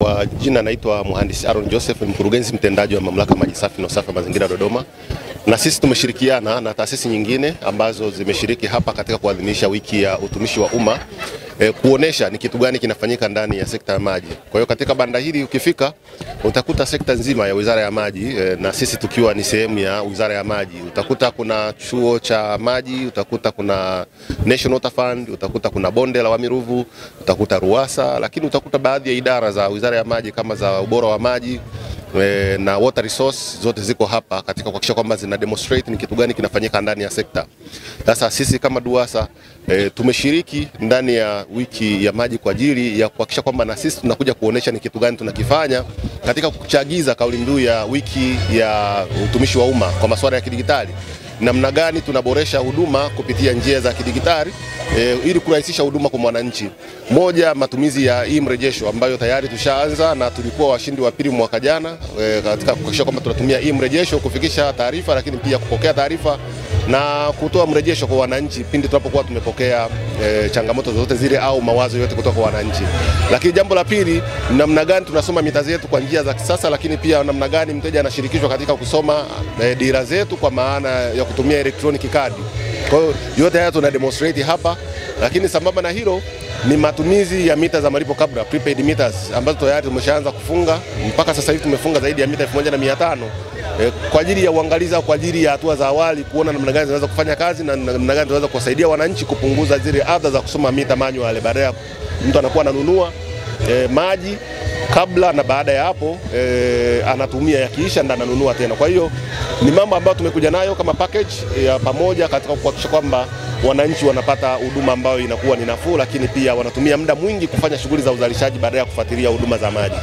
Kwa jina naitwa Mhandisi Aaron Joseph, mkurugenzi mtendaji wa Mamlaka Maji Safi na Usafi wa Mazingira Dodoma. Na sisi tumeshirikiana na taasisi nyingine ambazo zimeshiriki hapa katika kuadhimisha wiki ya utumishi wa umma, kuonesha ni kitu gani kinafanyika ndani ya sekta ya maji. Kwa hiyo katika banda hili ukifika utakuta sekta nzima ya Wizara ya Maji, na sisi tukiwa ni sehemu ya Wizara ya Maji. Utakuta kuna chuo cha maji, utakuta kuna National Water Fund, utakuta kuna bonde la Wamiruvu, utakuta Ruwasa, lakini utakuta baadhi ya idara za Wizara ya Maji kama za ubora wa maji na water resource, zote ziko hapa katika kuhakikisha kwamba zina demonstrate ni kitu gani kinafanyika ndani ya sekta. Sasa sisi kama DUWASA tumeshiriki ndani ya wiki ya maji kwa ajili ya kuhakikisha kwamba na sisi tunakuja kuonesha ni kitu gani tunakifanya katika kuchagiza kauli mbiu ya wiki ya utumishi wa umma kwa masuala ya kidigitali. Namna gani tunaboresha huduma kupitia njia za kidigitali ili kurahisisha huduma kwa mwananchi. Moja, matumizi ya mrejesho ambayo tayari tushaanza na tulikuwa washindi wa pili mwaka jana katika kuhakikisha kwamba tunatumia mrejesho kufikisha taarifa, lakini pia kupokea taarifa na kutoa mrejesho kwa wananchi pindi tunapokuwa tumepokea changamoto zozote zile au mawazo yote kutoka kwa wananchi. Lakini jambo la pili, namna gani tunasoma mita zetu kwa njia za kisasa, lakini pia namna gani mteja anashirikishwa katika kusoma dira zetu kwa maana ya kutumia electronic card. Kwa hiyo yote haya tuna demonstrate hapa, lakini sambamba na hilo ni matumizi ya mita za malipo kabla, prepaid meters, ambazo tayari tumeshaanza kufunga. Mpaka sasa hivi tumefunga zaidi ya mita 1500 kwa ajili ya uangalizi, kwa ajili ya hatua za awali kuona namna gani zinaweza kufanya kazi na namna gani tunaweza kuwasaidia wananchi kupunguza zile adha za kusoma mita manual. Baada ya mtu anakuwa ananunua maji kabla na baada ya hapo anatumia, yakiisha ndo ananunua tena. Kwa hiyo ni mambo ambayo tumekuja nayo kama package ya pamoja katika kuhakikisha kwamba wananchi wanapata huduma ambayo inakuwa ni nafuu, lakini pia wanatumia muda mwingi kufanya shughuli za uzalishaji baada ya kufuatilia huduma za maji.